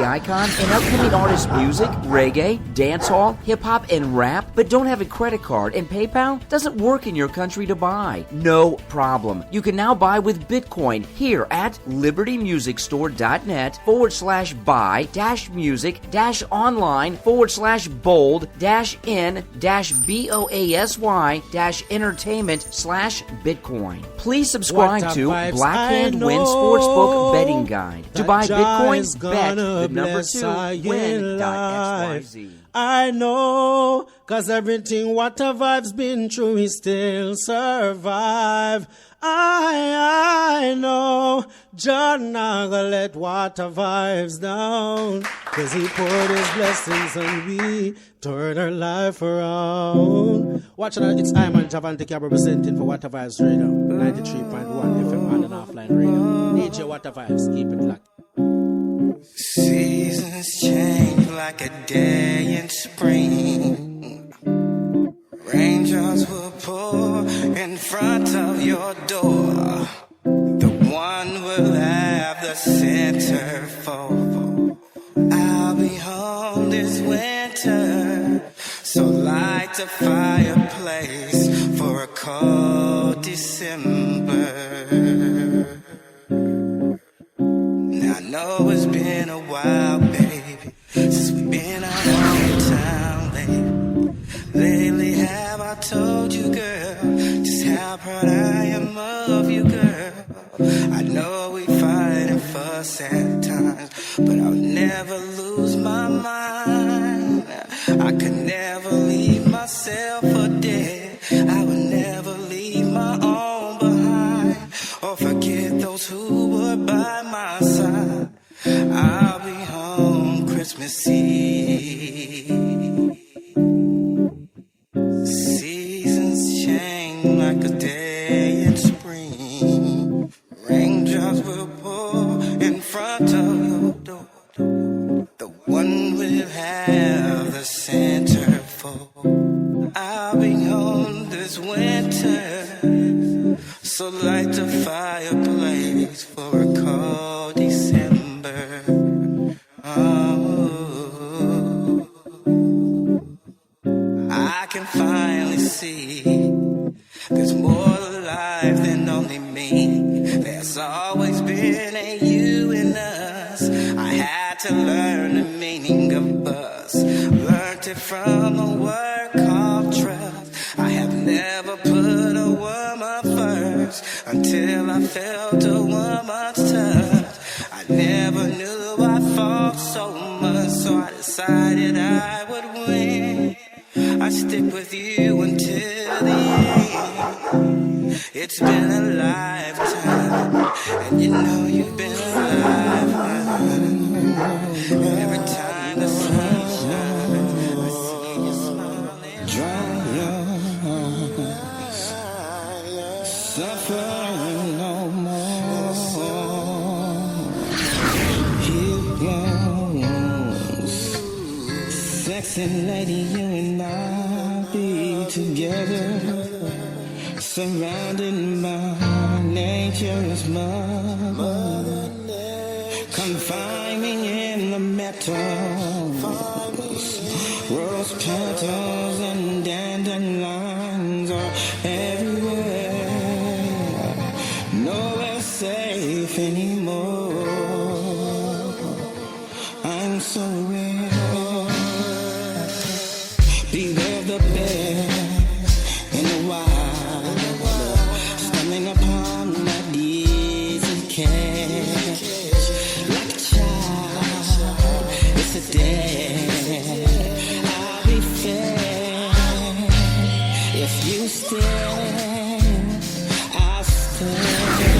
icon in upcoming artist music, reggae, dancehall, hip-hop, and rap, but don't have a credit card and PayPal doesn't work in your country to buy? No problem. You can now buy with Bitcoin here at libertymusic-buy-music-online/bold-in-boasy-entertainment/Bitcoin. Please subscribe to Black Hand Win Sportsbook Betting Guide. To buy Bitcoin, bet the number 2 win.xyz. I know, cause everything what a Vybz been through, he still survive. I know, John not gonna let what a Vybz down, cause he poured his blessings and we turned our life around. Watch it, it's I'm on Javante Cab representing for What a Vybz Radio, 93.1 FM on and offline radio. DJ What a Vybz, keep it locked. Seasons change like a day in spring. Raindrops will pour in front of your door. The one will have the centerfold. I'll be home this winter, so light the fireplace for a cold December. I know it's been a while, baby, since we've been out on town, baby. Lately have I told you, girl, just how proud I am of you, girl. I know we fight and fuss at times, but I'll never lose my mind. I could never leave myself for dead. I would never leave my own behind, or forget those who were by my side. I'll be home Christmas Eve. Seasons change like a day in spring. Raindrops will pour in front of your door. The one will have the centerfold. I'll be home this winter, so light the fireplace for a cold December. Oh, I can finally see there's more life than only me. There's always been a you in us. I had to learn the meaning of buzz. Learned it from a word called trust. I have never put a woman first until I felt a woman's touch. I never knew I fought so much, so I decided I would win. I stick with you until the end. It's been a lifetime, and you know you've been alive. Every time the sun shines, I see you smiling. Dry your suffer no more. Heal wounds. Sexy lady, you and I be together, surrounded by nature's mother. Confine me in the metals, rose petals and dandelions are everywhere. Nowhere safe anymore. I'm so rare. Beware the bear in the wild, stumbling upon my easy catch. Like a child, it's a day. I'll be fair. If you stay, I'll stay.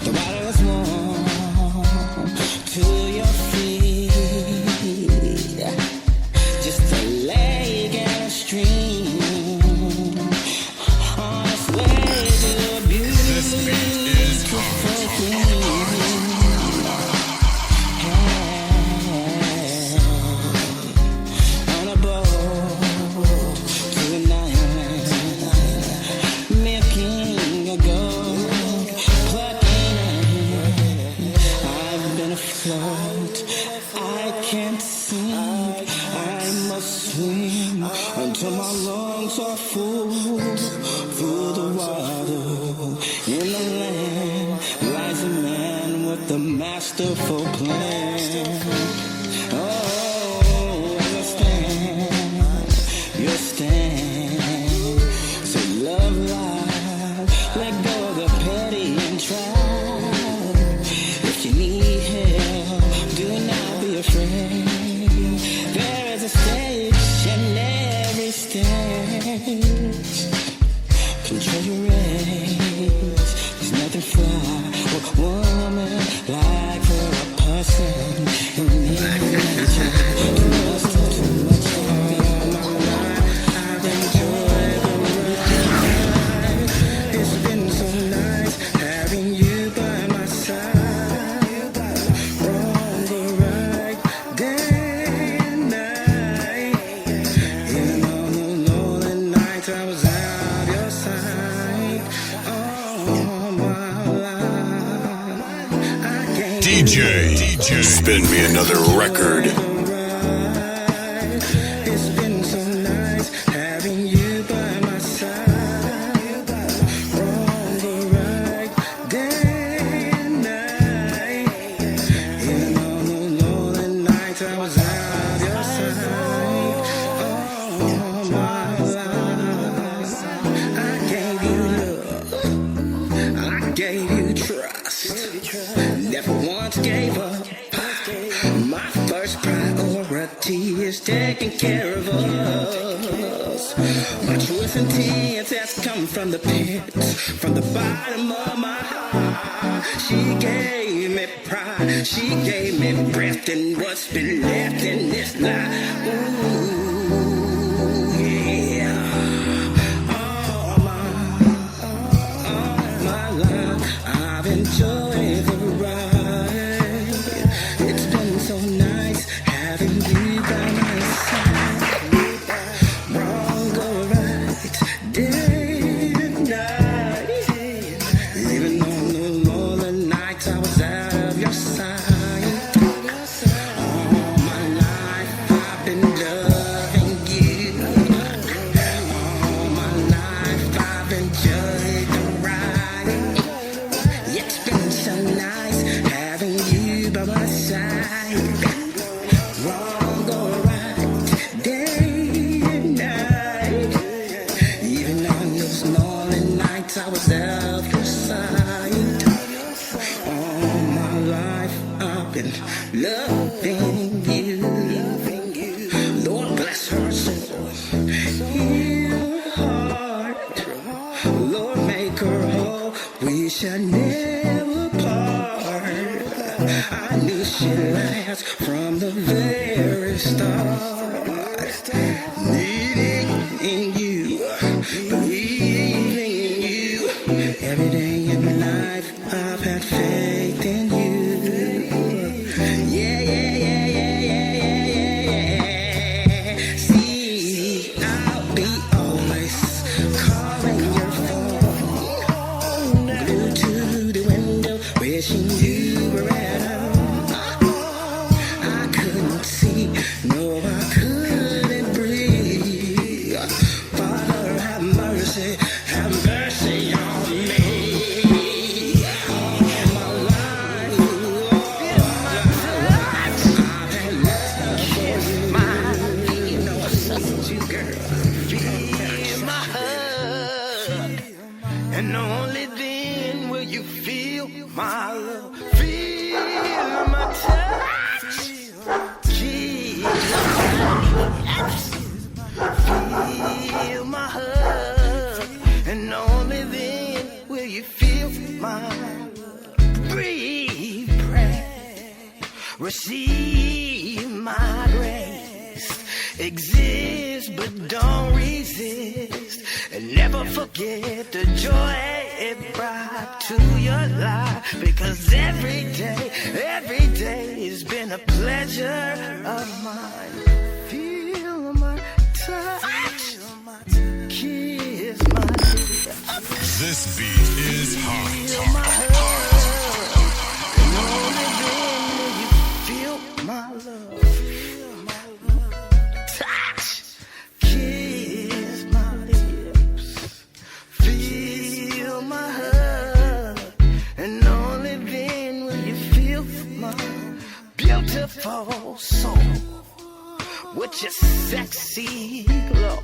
The water is warm to your feet. masterful plan. Oh, as I stand, you'll stand. So love life, let go of the petty and try. If you need help, do not be afraid. There is a stage and every stage. Control your rage. There's nothing fly or woman like for a person who needs nature. Too much all my life. I've enjoyed the ride. It's been so nice having you by my side. Wrong or right, day and night. Even on the lonely nights I was out your side. Oh, my life. I can't DJ, spin me another record. It's been so nice having you by my side. Wrong or right, day and night. Even on the lonely nights I was out your side. Oh, my life. I gave you love. I gave you trust. Never once gave up. My first priority is taking care of us. My truest intent has come from the pit, from the bottom of my heart. She gave me pride, she gave me breath, and what's been left in this life. Ooh, yeah. All my life, I've enjoyed the ride. It's been so nice having you by my side. Wrong or right, day and night. Even on the lonely nights I was out of your sight. All my life I've been loving you. All my life I've enjoyed the ride. It's been so nice having you by my side. Wrong or right, day and night. Even on those lonely nights I was out of your sight. All my life I've been loving you. Lord bless her soul, heal her heart. Lord make her whole, we shall never part. I knew she'd last from the very start. Needing in you, believing in you. Every day in life I've had faith in you. Yeah, yeah, yeah, yeah, yeah, yeah, yeah. See, I'll be always calling your phone. Glued to the window, wishing you were at home. I couldn't see, no, I couldn't breathe. Father, have mercy on me. All my life, I've had love for you. You know I sucked you, girl. Feel my hug, and only then will you feel my love. Feel my touch, feel my hug, and only then will you feel my love. Breathe, pray, receive my grace. Exist, but don't resist, and never forget the joy it brought to your life. Because every day has been a pleasure of mine. Feel my touch, kiss my lips. This beat is hot. Feel my hug, and only then will you feel my love. Touch, kiss my lips. Feel my hug, and only then will you feel my beautiful soul with your sexy glow,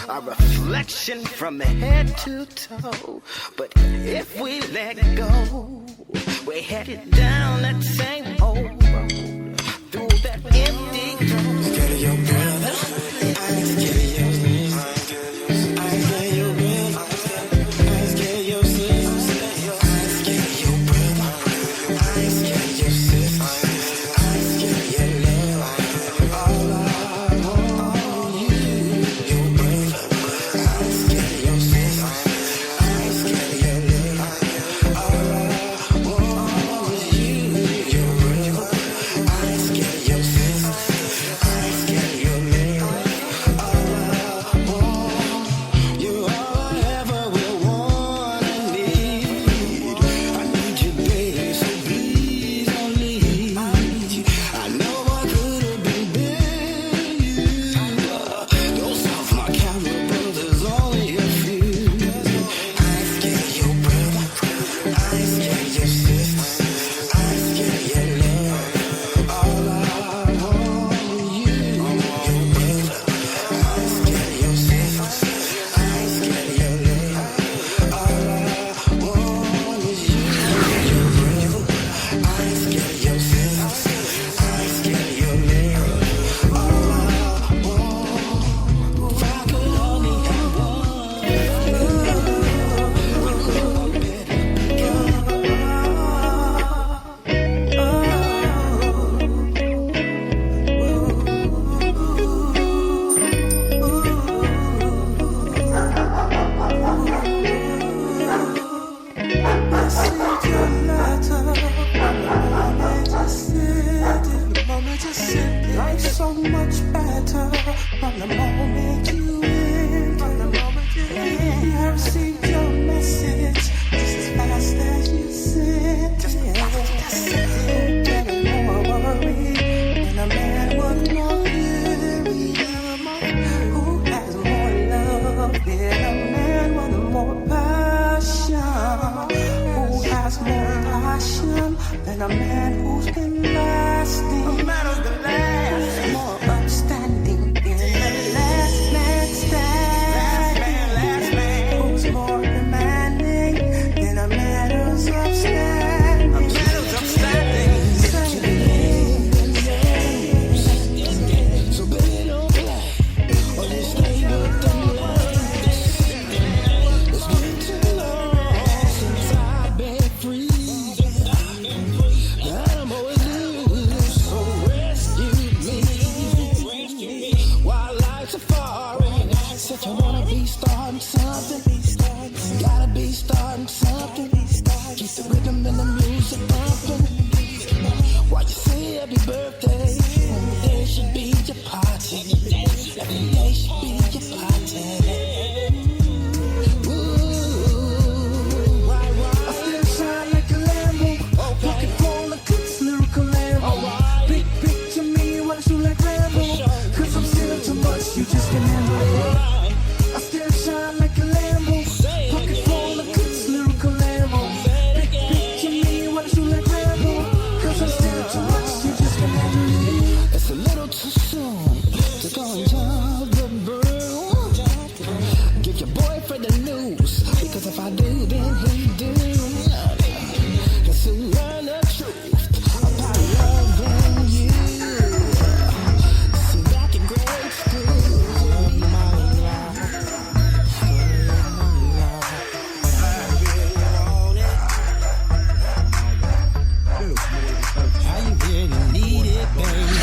a reflection from head to toe. But if we let go, we're headed down that same old road through that empty door. Scared of your brother, I ain't scared of your sister. I ain't scared of your brother, I ain't scared of your sister. I ain't scared of your brother, I ain't scared of your sister. I ain't scared of your love. All I want you, your brother. I ain't scared of your sister. I ain't scared of your love. All I want is you, your brother. I ain't scared of your sister. I ain't scared of your love. All I want, you're all I ever will want and need. I need you, baby, so please don't leave. I know I could have been better. Those off my camera brothers, only a few. I ain't scared of your brother. I ain't scared of your sister. I ain't scared of your love. All I want is you, your brother. I ain't scared of your sister. I ain't scared of your love. All I want is you, your brother. I ain't scared of your sister. I ain't scared of your love. All I want, if I could only have life's so much better from the moment you in. From the moment you in, I received your message just as fast as you sent. Just as fast as you get a more worry than a man would want weary. Who has more love than a man with more passion? Who has more passion than a man who's been lasting? A man who's been lasting. More upstanding in the last man standing. Last man. Who's more demanding than a man who's upstanding? A man who's upstanding. So baby, don't play, or just stay with them lines. It's been too long since I've been free. I'm always loose, so rescue me. While life's a foreign, said you wanna be starting something. Gotta be starting something. Keep the rhythm and the music bumping. While you say happy birthday, every day should be your party. Every day should be your party. Ooh, I still shine like a Lambo. Pocket full of clips, lyrical Lambo. Big picture me, wanna shoot like Rambo. Cause I'm still too much, you just can't handle it. I still shine like a Lambo. Pocket full of clips, lyrical Lambo. Big picture me, wanna shoot like Rambo. Cause I'm still too much, you just can't handle it. It's a little too soon to go and jump the broom. Give your boyfriend the news, because if I do, then he do. Let's soon learn the truth about loving you. See, back in grade school, my love. How you really need it, baby?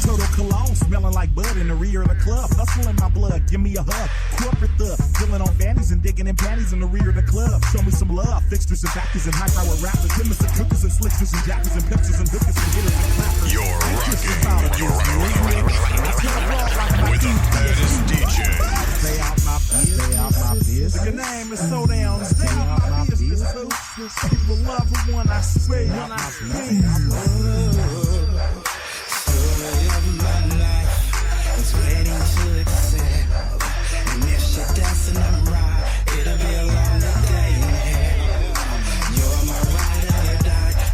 Total cologne, smelling like bud in the rear of the club. Hustle in my blood, give me a hug. Corporate thug, filling on fannies and digging in panties in the rear of the club. Show me some love, fixtures and backers and high-power rappers. Chemists and cookers and slickers and jackers and pictures and hookers and hitters and clappers. You're rocking with the baddest DJ. Stay out my business. Your name is so down. Stay out my business. People love the one I swear when I speak. Story of my life is waiting to accept. And if she doesn't, I'm right. It'll be a long day in hell. You're my ride or die.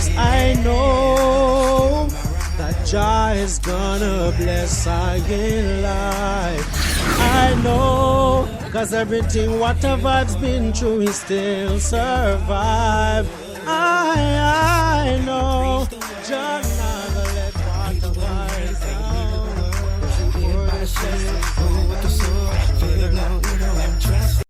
I know that Jah is gonna bless I in life. I know, cause everything what a Vybz been through, he still survive. I know, Jah never let what a Vybz down. Feel no, I'm trust